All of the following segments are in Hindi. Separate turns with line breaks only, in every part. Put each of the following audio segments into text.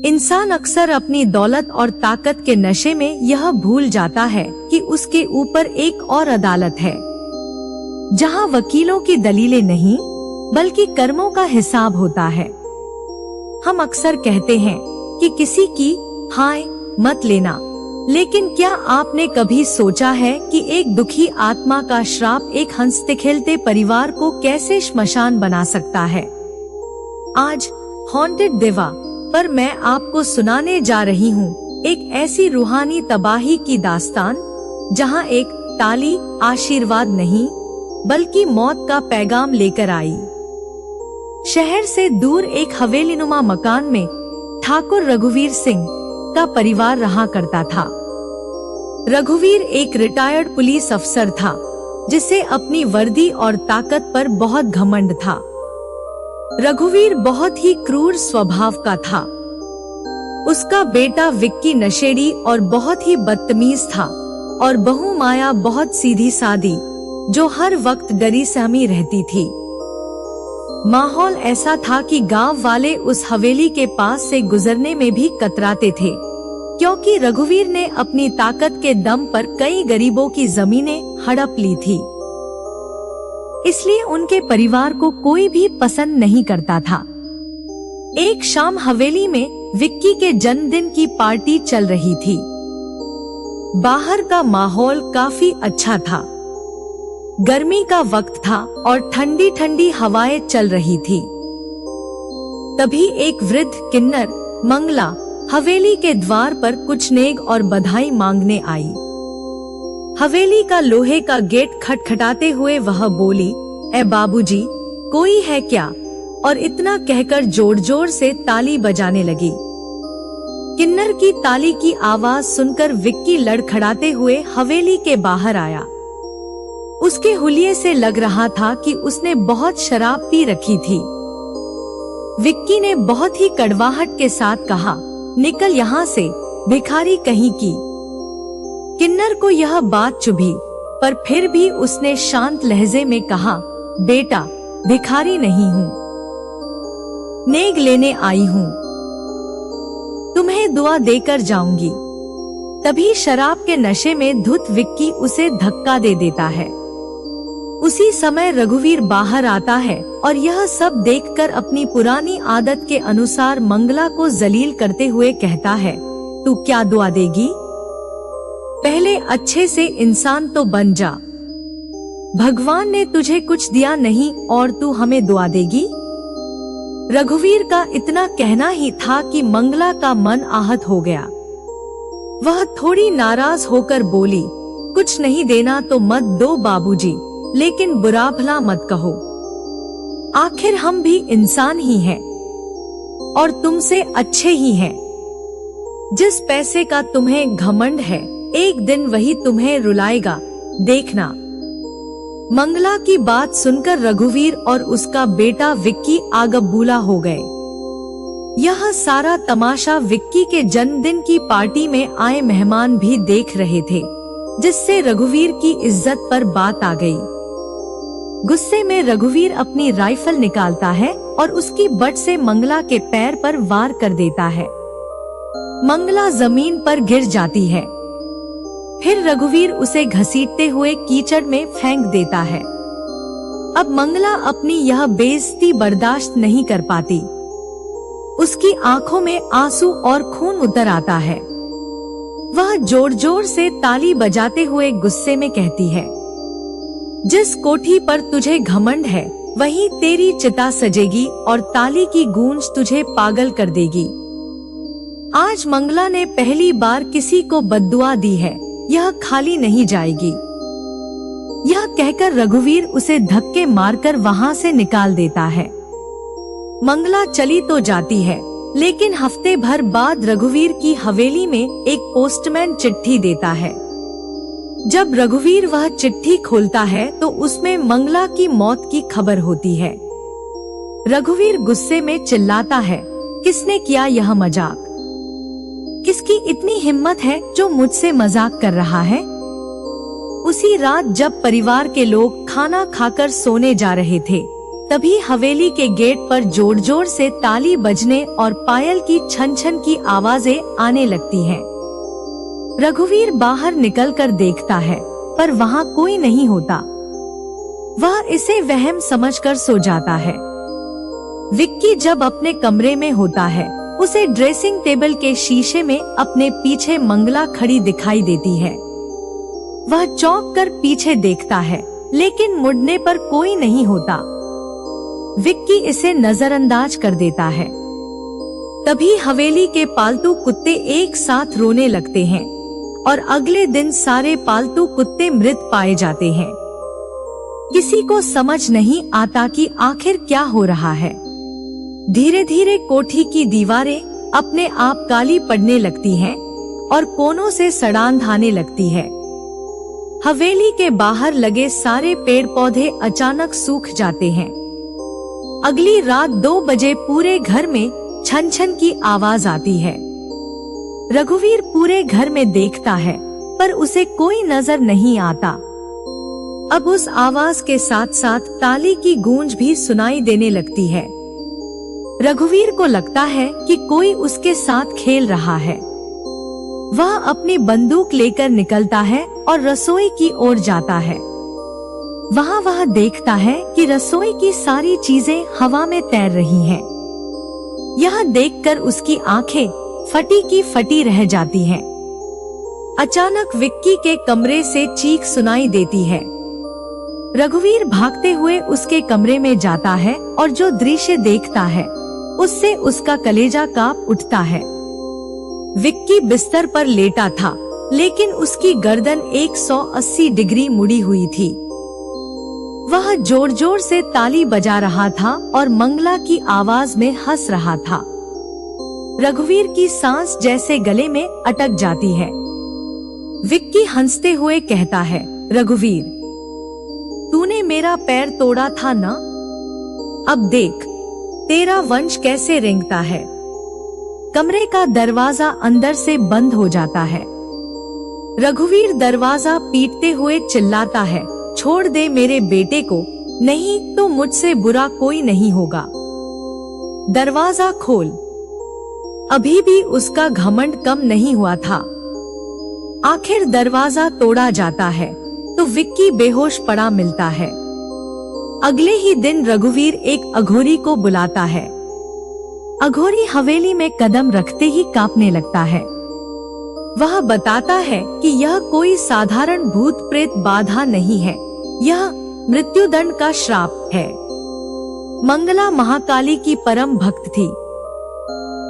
इंसान अक्सर अपनी दौलत और ताकत के नशे में यह भूल जाता है कि उसके ऊपर एक और अदालत है, जहां वकीलों की दलीलें नहीं बल्कि कर्मों का हिसाब होता है। हम अक्सर कहते हैं कि किसी की हाय मत लेना, लेकिन क्या आपने कभी सोचा है कि एक दुखी आत्मा का श्राप एक हंसते खेलते परिवार को कैसे श्मशान बना सकता है? आज हॉन्टेड देवा पर मैं आपको सुनाने जा रही हूँ एक ऐसी रूहानी तबाही की दास्तान, जहाँ एक ताली आशीर्वाद नहीं बल्कि मौत का पैगाम लेकर आई। शहर से दूर एक हवेलीनुमा मकान में ठाकुर रघुवीर सिंह का परिवार रहा करता था। रघुवीर एक रिटायर्ड पुलिस अफसर था, जिसे अपनी वर्दी और ताकत पर बहुत घमंड था। रघुवीर बहुत ही क्रूर स्वभाव का था। उसका बेटा विक्की नशेड़ी और बहुत ही बदतमीज था, और बहू माया बहुत सीधी सादी, जो हर वक्त डरी सहमी रहती थी। माहौल ऐसा था कि गांव वाले उस हवेली के पास से गुजरने में भी कतराते थे, क्योंकि रघुवीर ने अपनी ताकत के दम पर कई गरीबों की जमीनें हड़प ली थी। इसलिए उनके परिवार को कोई भी पसंद नहीं करता था। एक शाम हवेली में विक्की के जन्मदिन की पार्टी चल रही थी। बाहर का माहौल काफी अच्छा था। गर्मी का वक्त था और ठंडी ठंडी हवाएं चल रही थी। तभी एक वृद्ध किन्नर मंगला हवेली के द्वार पर कुछ नेग और बधाई मांगने आई। हवेली का लोहे का गेट खटखटाते हुए वह बोली, ए बाबूजी, कोई है क्या? और इतना कहकर जोर जोर से ताली बजाने लगी। किन्नर की ताली की आवाज सुनकर विक्की लड़खड़ाते हुए हवेली के बाहर आया। उसके हुलिये से लग रहा था कि उसने बहुत शराब पी रखी थी। विक्की ने बहुत ही कड़वाहट के साथ कहा, निकल यहाँ से, भिखारी कहीं की। किन्नर को यह बात चुभी, पर फिर भी उसने शांत लहजे में कहा, बेटा, भिखारी नहीं हूँ, नेग लेने आई हूँ, तुम्हें दुआ देकर जाऊंगी। तभी शराब के नशे में धुत विक्की उसे धक्का दे देता है। उसी समय रघुवीर बाहर आता है और यह सब देखकर अपनी पुरानी आदत के अनुसार मंगला को जलील करते हुए कहता है, तू क्या दुआ देगी? पहले अच्छे से इंसान तो बन जा। भगवान ने तुझे कुछ दिया नहीं और तू हमें दुआ देगी? रघुवीर का इतना कहना ही था कि मंगला का मन आहत हो गया। वह थोड़ी नाराज होकर बोली, कुछ नहीं देना तो मत दो बाबूजी, लेकिन बुरा भला मत कहो। आखिर हम भी इंसान ही हैं और तुमसे अच्छे ही हैं। जिस पैसे का तुम्हें घमंड है, एक दिन वही तुम्हें रुलाएगा, देखना। मंगला की बात सुनकर रघुवीर और उसका बेटा विक्की आगबूला हो गए। यह सारा तमाशा विक्की के जन्मदिन की पार्टी में आए मेहमान भी देख रहे थे, जिससे रघुवीर की इज्जत पर बात आ गई। गुस्से में रघुवीर अपनी राइफल निकालता है और उसकी बट से मंगला के पैर पर वार कर देता है। मंगला जमीन पर गिर जाती है। फिर रघुवीर उसे घसीटते हुए कीचड़ में फेंक देता है। अब मंगला अपनी यह बेइज्जती बर्दाश्त नहीं कर पाती। उसकी आंखों में आंसू और खून उतर आता है। वह जोर जोर से ताली बजाते हुए गुस्से में कहती है, जिस कोठी पर तुझे घमंड है, वहीं तेरी चिता सजेगी और ताली की गूंज तुझे पागल कर देगी। आज मंगला ने पहली बार किसी को बद्दुआ दी है, यह खाली नहीं जाएगी। यह कहकर रघुवीर उसे धक्के मारकर वहां से निकाल देता है। मंगला चली तो जाती है, लेकिन हफ्ते भर बाद रघुवीर की हवेली में एक पोस्टमैन चिट्ठी देता है। जब रघुवीर वह चिट्ठी खोलता है तो उसमें मंगला की मौत की खबर होती है। रघुवीर गुस्से में चिल्लाता है, किसने किया यह मजाक? किसकी इतनी हिम्मत है जो मुझसे मजाक कर रहा है? उसी रात जब परिवार के लोग खाना खाकर सोने जा रहे थे, तभी हवेली के गेट पर जोर जोर से ताली बजने और पायल की छन छन की आवाजें आने लगती हैं। रघुवीर बाहर निकलकर देखता है, पर वहाँ कोई नहीं होता। वह इसे वहम समझकर सो जाता है। विक्की जब अपने कमरे में होता है, उसे ड्रेसिंग टेबल के शीशे में अपने पीछे मंगला खड़ी दिखाई देती है। वह चौंक कर पीछे देखता है, लेकिन मुड़ने पर कोई नहीं होता। विक्की इसे नजरअंदाज कर देता है। तभी हवेली के पालतू कुत्ते एक साथ रोने लगते हैं और अगले दिन सारे पालतू कुत्ते मृत पाए जाते हैं। किसी को समझ नहीं आता कि आखिर क्या हो रहा है। धीरे धीरे कोठी की दीवारें अपने आप काली पड़ने लगती हैं और कोनों से सड़ांध आने लगती है। हवेली के बाहर लगे सारे पेड़ पौधे अचानक सूख जाते हैं। अगली रात 2 बजे पूरे घर में छन छन की आवाज आती है। रघुवीर पूरे घर में देखता है, पर उसे कोई नजर नहीं आता। अब उस आवाज के साथ साथ ताली की गूंज भी सुनाई देने लगती है। रघुवीर को लगता है कि कोई उसके साथ खेल रहा है। वह अपनी बंदूक लेकर निकलता है और रसोई की ओर जाता है। वहाँ वह देखता है कि रसोई की सारी चीजें हवा में तैर रही हैं। यह देखकर उसकी आंखें फटी की फटी रह जाती हैं। अचानक विक्की के कमरे से चीख सुनाई देती है। रघुवीर भागते हुए उसके कमरे में जाता है और जो दृश्य देखता है, उससे उसका कलेजा कांप उठता है। विक्की बिस्तर पर लेटा था, लेकिन उसकी गर्दन 180 डिग्री मुड़ी हुई थी। वह जोर जोर से ताली बजा रहा था और मंगला की आवाज में हंस रहा था। रघुवीर की सांस जैसे गले में अटक जाती है। विक्की हंसते हुए कहता है, रघुवीर, तूने मेरा पैर तोड़ा था ना? अब देख तेरा वंश कैसे रेंगता है। कमरे का दरवाजा अंदर से बंद हो जाता है। रघुवीर दरवाजा पीटते हुए चिल्लाता है, छोड़ दे मेरे बेटे को, नहीं तो मुझसे बुरा कोई नहीं होगा। दरवाजा खोल। अभी भी उसका घमंड कम नहीं हुआ था। आखिर दरवाजा तोड़ा जाता है तो विक्की बेहोश पड़ा मिलता है। अगले ही दिन रघुवीर एक अघोरी को बुलाता है। अघोरी हवेली में कदम रखते ही कांपने लगता है। वह बताता है कि यह कोई साधारण भूत प्रेत बाधा नहीं है, यह मृत्युदंड का श्राप है। मंगला महाकाली की परम भक्त थी।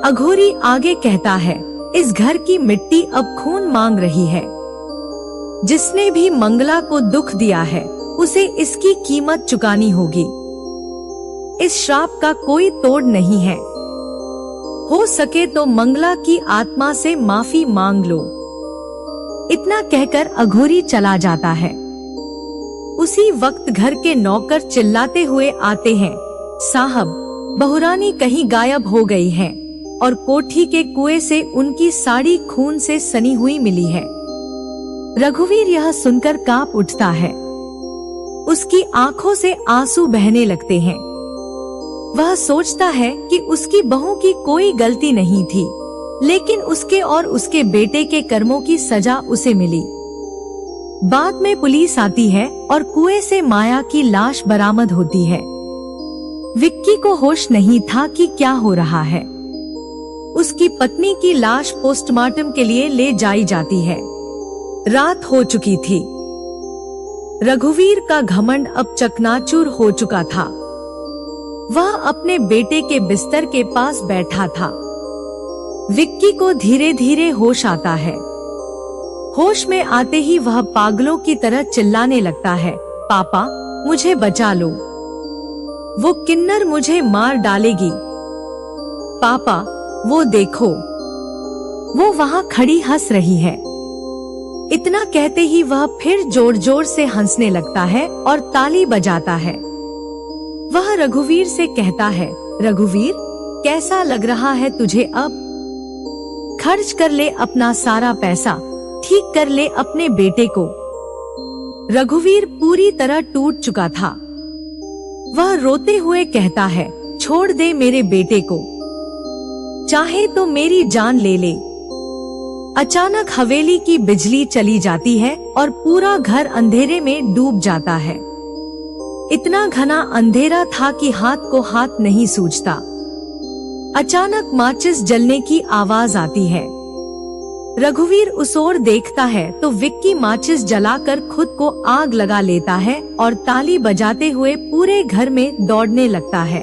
अघोरी आगे कहता है, इस घर की मिट्टी अब खून मांग रही है। जिसने भी मंगला को दुख दिया है, उसे इसकी कीमत चुकानी होगी। इस श्राप का कोई तोड़ नहीं है। हो सके तो मंगला की आत्मा से माफी मांग लो। इतना कहकर अघोरी चला जाता है। उसी वक्त घर के नौकर चिल्लाते हुए आते हैं, साहब, बहुरानी कहीं गायब हो गई है और कोठी के कुएं से उनकी साड़ी खून से सनी हुई मिली है। रघुवीर यह सुनकर कांप उठता है। उसकी आंखों से आंसू बहने लगते हैं। वह सोचता है कि उसकी बहू की कोई गलती नहीं थी, लेकिन उसके और उसके बेटे के कर्मों की सजा उसे मिली। बाद में पुलिस आती है और कुएं से माया की लाश बरामद होती है। विक्की को होश नहीं था कि क्या हो रहा है। उसकी पत्नी की लाश पोस्टमार्टम के लिए ले जाई जाती है। रात हो चुकी थी। रघुवीर का घमंड अब चकनाचूर हो चुका था। वह अपने बेटे के बिस्तर के पास बैठा था। विक्की को धीरे धीरे होश आता है। होश में आते ही वह पागलों की तरह चिल्लाने लगता है, पापा, मुझे बचा लो, वो किन्नर मुझे मार डालेगी। पापा, वो देखो, वो वहाँ खड़ी हंस रही है। इतना कहते ही वह फिर जोर जोर से हंसने लगता है और ताली बजाता है। वह रघुवीर से कहता है, रघुवीर, कैसा लग रहा है तुझे अब? खर्च कर ले अपना सारा पैसा, ठीक कर ले अपने बेटे को। रघुवीर पूरी तरह टूट चुका था। वह रोते हुए कहता है, छोड़ दे मेरे बेटे को, चाहे तो मेरी जान ले ले। अचानक हवेली की बिजली चली जाती है और पूरा घर अंधेरे में डूब जाता है। इतना घना अंधेरा था कि हाथ को हाथ नहीं सूझता। अचानक माचिस जलने की आवाज आती है। रघुवीर उस ओर देखता है तो विक्की माचिस जलाकर खुद को आग लगा लेता है और ताली बजाते हुए पूरे घर में दौड़ने लगता है।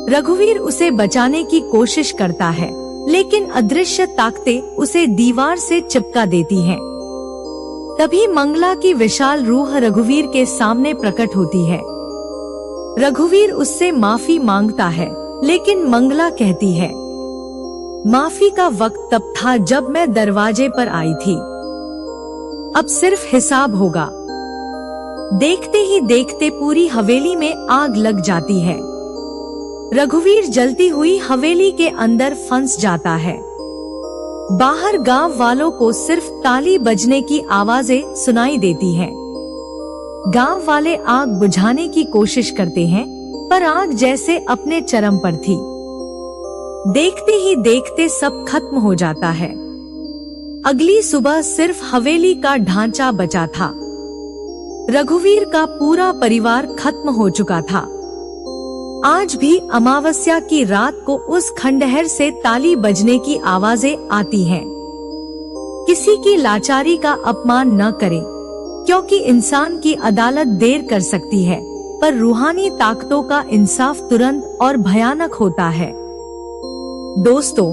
रघुवीर उसे बचाने की कोशिश करता है, लेकिन अदृश्य ताकतें उसे दीवार से चिपका देती हैं। तभी मंगला की विशाल रूह रघुवीर के सामने प्रकट होती है। रघुवीर उससे माफी मांगता है, लेकिन मंगला कहती है, माफी का वक्त तब था जब मैं दरवाजे पर आई थी, अब सिर्फ हिसाब होगा। देखते ही देखते पूरी हवेली में आग लग जाती है। रघुवीर जलती हुई हवेली के अंदर फंस जाता है। बाहर गांव वालों को सिर्फ ताली बजने की आवाजें सुनाई देती हैं। गांव वाले आग बुझाने की कोशिश करते हैं, पर आग जैसे अपने चरम पर थी। देखते ही देखते सब खत्म हो जाता है। अगली सुबह सिर्फ हवेली का ढांचा बचा था। रघुवीर का पूरा परिवार खत्म हो चुका था। आज भी अमावस्या की रात को उस खंडहर से ताली बजने की आवाजें आती हैं। किसी की लाचारी का अपमान न करें, क्योंकि इंसान की अदालत देर कर सकती है, पर रूहानी ताकतों का इंसाफ तुरंत और भयानक होता है। दोस्तों,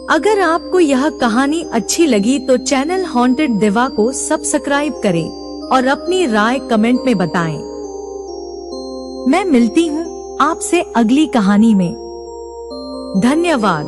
अगर आपको यह कहानी अच्छी लगी तो चैनल हॉन्टेड दिवा को सब्सक्राइब करें और अपनी राय कमेंट में बताएं। मैं मिलती हूँ आपसे अगली कहानी में। धन्यवाद।